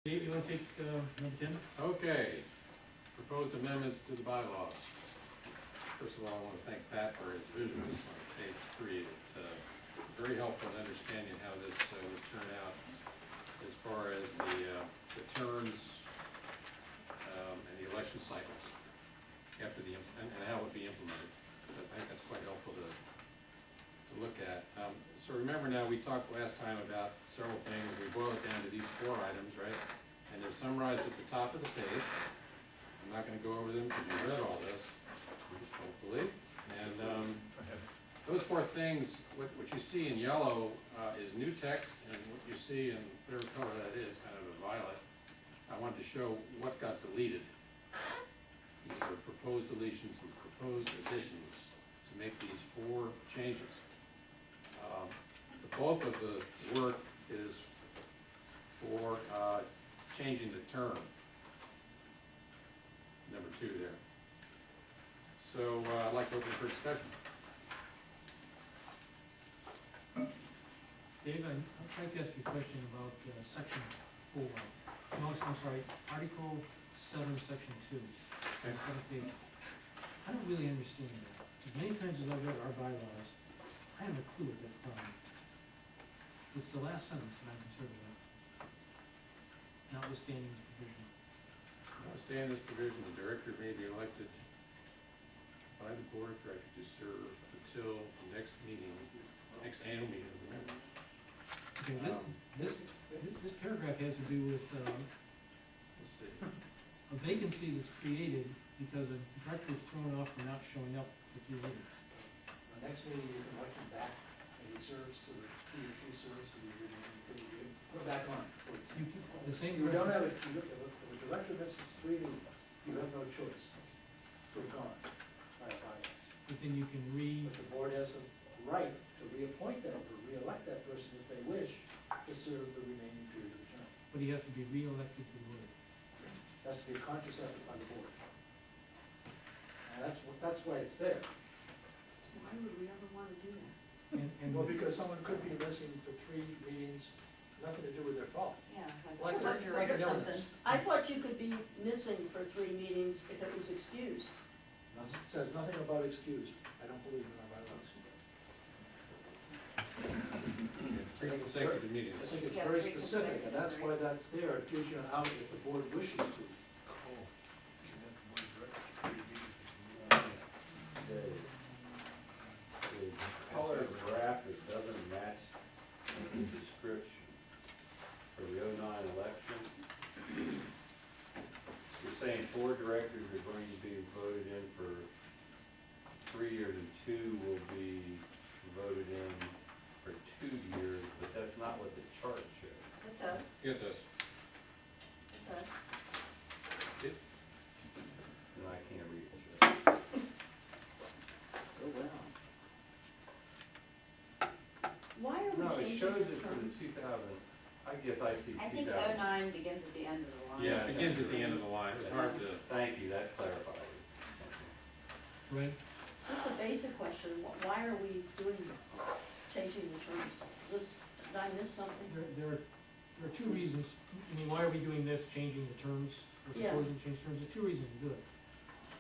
Dave, you want to take number 10? Okay, proposed amendments to the bylaws. First of all, I want to thank Pat for his visuals on page 3. It's very helpful in understanding how this would turn out as far as the terms and the election cycles after and how it would be implemented. I think that's quite helpful to look at. So remember now, we talked last time about several things. We boiled it down to these 4 items, right? And they're summarized at the top of the page. I'm not going to go over them because you read all this, hopefully. And those 4 things, what you see in yellow is new text, and what you see in whatever color that is, kind of a violet, I wanted to show what got deleted. These are proposed deletions and proposed additions to make these 4 changes. The bulk of the work is for changing the term, number 2 there. So I'd like to open for discussion. Dave, I'd like to ask you a question about section 4. No, I'm sorry, Article 7, Section 2. Okay. 7th page. I don't really understand that. As many times as I've read our bylaws, I have a clue at that time. It's the last sentence that I'm concerned about. Notwithstanding this provision. Notwithstanding this provision, the director may be elected by the board of directors to serve until the next meeting, next annual meeting of the member. Okay, this paragraph has to do with Let's see. a vacancy that's created because a director is thrown off for not showing up for 3 meetings. The next meeting, you can elect him back, and he serves to the, he or she serves to the, you can put back on. The same. You don't have a, if a director misses 3 meetings, you have no choice. You're gone by bylaws. But then you can But the board has the right to reappoint them, or re-elect that person if they wish to serve the remaining period of the term. but he has to be re-elected to the board. It has to be a conscious effort by the board. And that's why it's there. Why would we ever want to do that? And Well, because someone could be missing for 3 meetings, nothing to do with their fault. Yeah, Like like an surgery or illness. something. I thought you could be missing for 3 meetings if it was excused. It says nothing about excuse. I don't believe in our bylaws. It's 3 consecutive meetings. I think it's Yeah, very 3 specific, and that's why consecutive, that's there. It gives you an out if the board wishes to. The color graph that doesn't match the description for the 09 election. You're saying 4 directors are going to be voted in for 3 years and 2 will be voted in for 2 years, but that's not what the chart shows. It does, Get this. it does. And I can't read it. Oh, well. Why are we No, it changing shows the it for the terms? 2000, I guess I see 2000. I think 09 begins at the end of the line. Yeah, it begins at the end of the line. It's hard to. Thank you, that clarifies it. right, Just a basic question, why are we doing this, changing the terms? Did I miss something? there are 2 reasons. I mean, why are we doing this, changing the terms, or Yeah. proposing to change terms? There are 2 reasons to do it.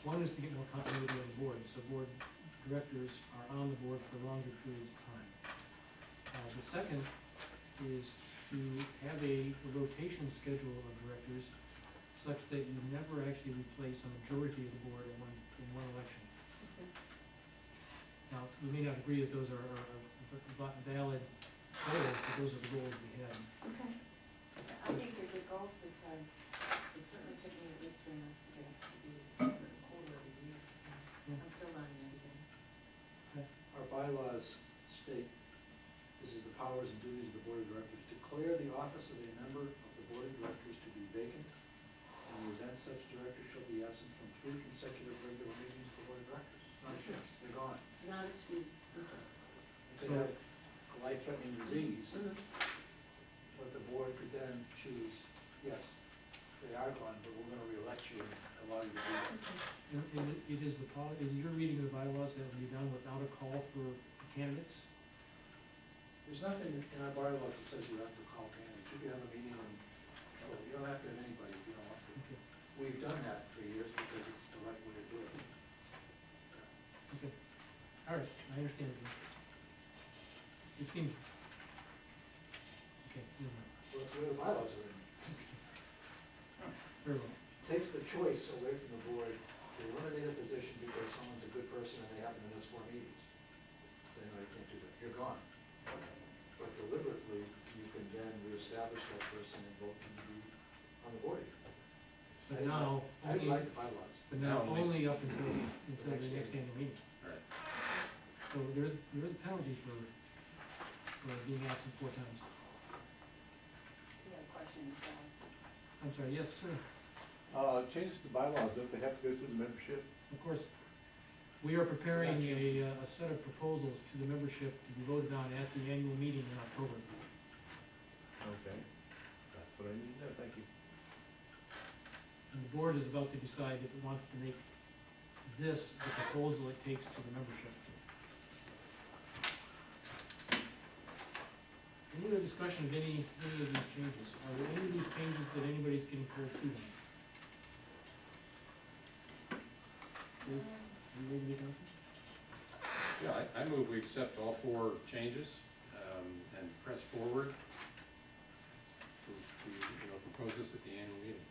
One is to get more continuity on the board, so board directors are on the board for longer periods of time. The second is to have a rotation schedule of directors such that you never actually replace a majority of the board in one election. Okay. Now, we may not agree that those are valid goals, but those are the goals we had. Okay. I think they're good goals because it certainly took me at least 3 months to get up to be a quarter of a year. I'm still learning everything. Our bylaws state, this is the powers and duties of the board of directors. Declare the office of a member of the board of directors to be vacant, and the event such director shall be absent from 3 consecutive regular meetings of the board of directors. Not a chance, they're gone. It's not excused. They could have a life-threatening disease, but the board could then choose, yes, they are gone, but we're gonna re-elect you and allow you to do it. And it is is your reading of the bylaws that will be done without a call for candidates? There's nothing in our bylaws that says you have to call candidates. You can have a meeting and Well, you don't have to have anybody if you don't want to. Okay, We've done that for years because it's the right way to do it. okay. All right, I understand. It seems. Okay, never mind. Well, that's the way the bylaws are written. Very well. Takes the choice away from the board to eliminate a position because someone's a good person and they happen to miss 4 meetings. So, you can't do that, you're gone. But deliberately, you can then reestablish that person and vote them to be on the board. But now, I only, like the bylaws. but now Now only- only up until the next annual meeting. Right. So there is a penalty for being absent 4 times. You have questions, I'm sorry, yes, sir. Changes to bylaws, don't they have to go through the membership? Of course, we are preparing a set of proposals to the membership to be voted on at the annual meeting in October. Okay, that's what I need to know, thank you. And the board is about to decide if it wants to make this the proposal it takes to the membership. Any other discussion of any of these changes? Are there any of these changes that anybody's getting pulled to them? Dave, are you ready to make a motion? Yeah, I move we accept all 4 changes, and press forward to, propose this at the annual meeting.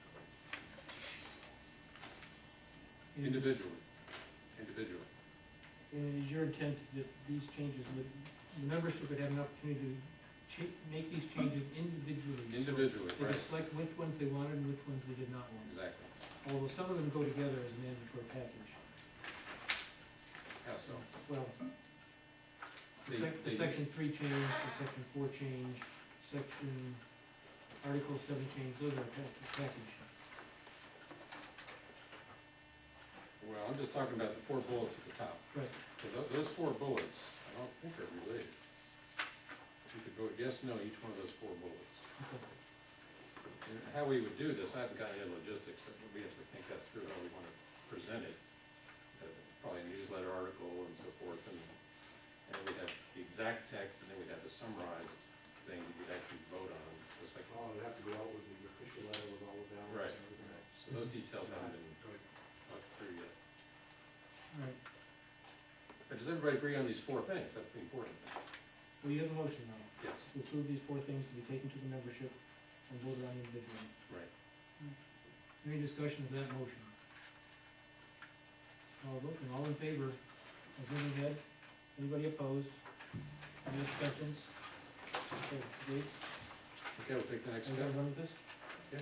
Individually. And is your intent that these changes would, the membership would have an opportunity to make these changes individually? So Individually, they right, could select which ones they wanted and which ones they did not want. exactly. Although some of them go together as a mandatory package. How so? Well, They- the section 3 change, the section 4 change, section, article 7 change, those are package. Well, I'm just talking about the 4 bullets at the top. Right. So those 4 bullets, I don't think are related. You could vote yes, no, each one of those 4 bullets. Okay. And how we would do this, I haven't gotten into logistics, so we have to think that through, how we want to present it. Probably a newsletter article and so forth, and we'd have the exact text, and then we'd have the summarized thing that you'd actually vote on, just like, Oh, it'd have to go out with the official letter with all the ballots Right. and everything else. so those details haven't been Right. talked through yet. All right. But does everybody agree on these 4 things? That's the important thing. Well, you have a motion now Yes. to approve these 4 things to be taken to the membership and voted on individually. Right. Any discussion of that motion? All voting, all in favor of moving ahead? Anybody opposed? Any abstentions? Okay, Dave, Okay, we'll take the next are you step. gonna run with this? Yeah.